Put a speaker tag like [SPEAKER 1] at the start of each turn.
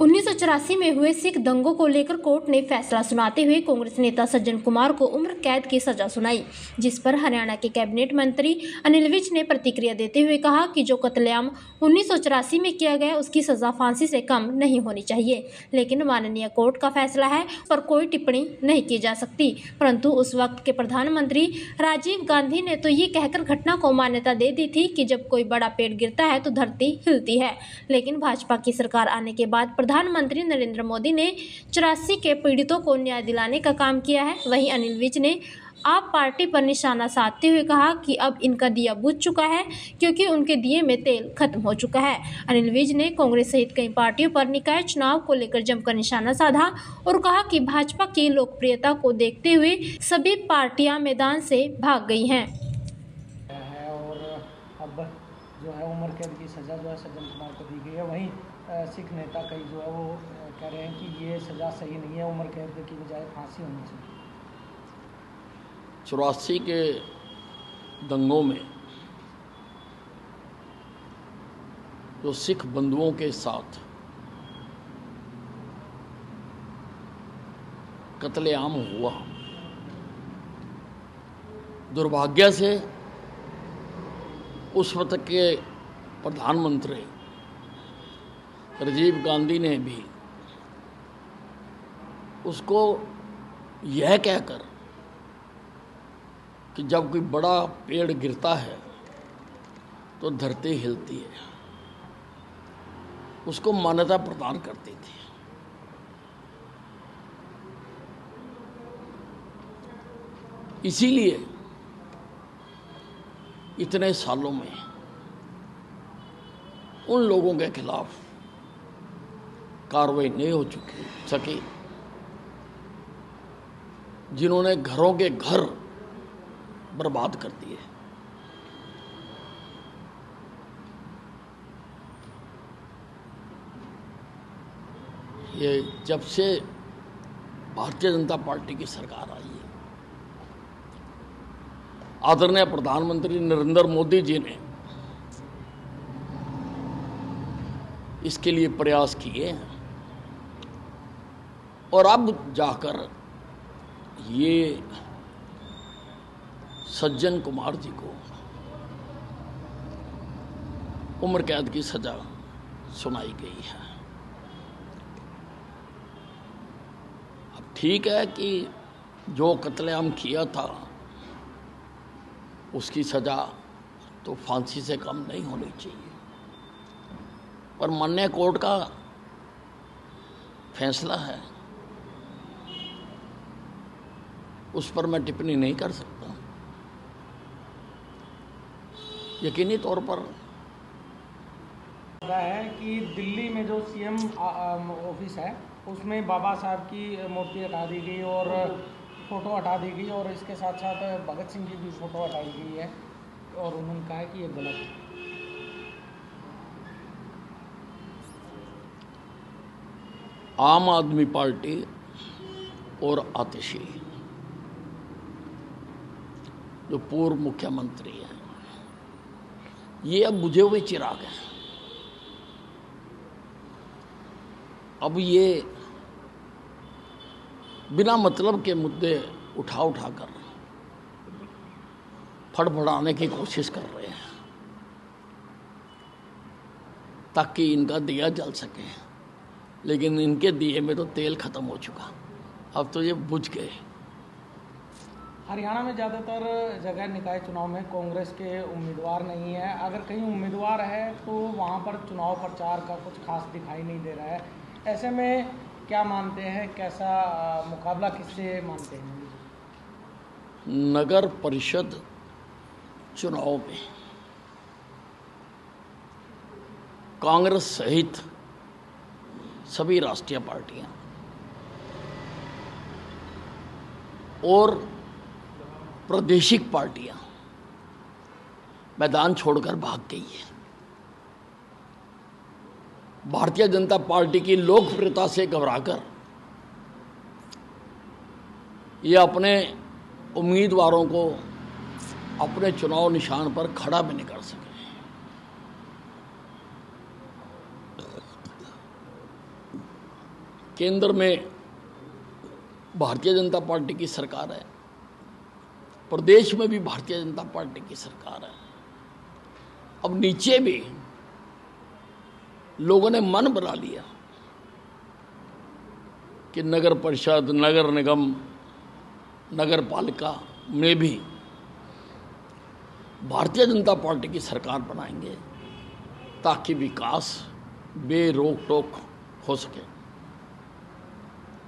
[SPEAKER 1] 1984 में हुए सिख दंगों को लेकर कोर्ट ने फैसला सुनाते हुए कांग्रेस नेता सज्जन कुमार को उम्र कैद की सजा सुनाई, जिस पर हरियाणा के कैबिनेट मंत्री अनिल विज ने प्रतिक्रिया देते हुए कहा कि जो कत्लेआम 1984 में किया गया उसकी सजा फांसी से कम नहीं होनी चाहिए, लेकिन माननीय कोर्ट का फैसला है, पर कोई टिप्पणी नहीं की जा सकती। परंतु उस वक्त के प्रधानमंत्री राजीव गांधी ने तो ये कहकर घटना को मान्यता दे दी थी कि जब कोई बड़ा पेड़ गिरता है तो धरती हिलती है, लेकिन भाजपा की सरकार आने के बाद प्रधानमंत्री नरेंद्र मोदी ने 84 के पीड़ितों को न्याय दिलाने का काम किया है। वहीं अनिल विज ने आप पार्टी पर निशाना साधते हुए कहा कि अब इनका दिया बुझ चुका है, क्योंकि उनके दिए में तेल खत्म हो चुका है। अनिल विज ने कांग्रेस सहित कई पार्टियों पर निकाय चुनाव को लेकर जमकर निशाना साधा और कहा कि भाजपा की लोकप्रियता को देखते हुए सभी पार्टियां मैदान से भाग गई हैं।
[SPEAKER 2] और अब जो है उम्र कैद की सज़ा जो है सज्जन कुमार को दी गई है। वहीं सिख नेता कई जो है वो कह रहे हैं कि ये सज़ा सही नहीं है, उम्र कैद की बजाय फांसी होनी चाहिए।
[SPEAKER 3] 84 के दंगों में जो सिख बंधुओं के साथ कत्लेआम हुआ, दुर्भाग्य से उस वक्त के प्रधानमंत्री राजीव गांधी ने भी उसको यह कहकर कि जब कोई बड़ा पेड़ गिरता है तो धरती हिलती है, उसको मान्यता प्रदान करती थी। इसीलिए इतने सालों में उन लोगों के खिलाफ कार्रवाई नहीं हो सकी जिन्होंने घरों के घर बर्बाद कर दिए। ये जब से भारतीय जनता पार्टी की सरकार आई है, आदरणीय प्रधानमंत्री नरेंद्र मोदी जी ने इसके लिए प्रयास किए हैं और अब जाकर ये सज्जन कुमार जी को उम्र कैद की सजा सुनाई गई है। अब ठीक है कि जो कत्लेआम किया था उसकी सजा तो फांसी से कम नहीं होनी चाहिए, पर माननीय कोर्ट का फैसला है, उस पर मैं टिप्पणी नहीं कर सकता। यकीनी तौर पर
[SPEAKER 2] है कि दिल्ली में जो सीएम ऑफिस है उसमें बाबा साहब की मूर्ति हटा दी गई और फ़ोटो हटा दी गई, और इसके साथ साथ भगत सिंह की भी फ़ोटो हटाई गई है, और उन्होंने कहा कि ये गलत है।
[SPEAKER 3] आम आदमी पार्टी और आतिशी जो पूर्व मुख्यमंत्री हैं, ये अब बुझे हुए चिराग हैं। अब ये बिना मतलब के मुद्दे उठा कर फड़फड़ाने की कोशिश कर रहे हैं ताकि इनका दिया जल सके, लेकिन इनके दिए में तो तेल खत्म हो चुका, अब तो ये बुझ गए।
[SPEAKER 2] हरियाणा में ज़्यादातर जगह निकाय चुनाव में कांग्रेस के उम्मीदवार नहीं है, अगर कहीं उम्मीदवार है तो वहाँ पर चुनाव प्रचार का कुछ खास दिखाई नहीं दे रहा है। ऐसे में क्या मानते हैं, कैसा मुकाबला किससे मानते हैं?
[SPEAKER 3] नगर परिषद चुनाव में कांग्रेस सहित सभी राष्ट्रीय पार्टियां और प्रादेशिक पार्टियां मैदान छोड़कर भाग गई है। भारतीय जनता पार्टी की लोकप्रियता से घबराकर ये अपने उम्मीदवारों को अपने चुनाव निशान पर खड़ा भी नहीं कर सके। केंद्र में भारतीय जनता पार्टी की सरकार है, प्रदेश में भी भारतीय जनता पार्टी की सरकार है। अब नीचे भी लोगों ने मन बना लिया कि नगर परिषद, नगर निगम, नगर पालिका में भी भारतीय जनता पार्टी की सरकार बनाएंगे ताकि विकास बेरोक टोक हो सके।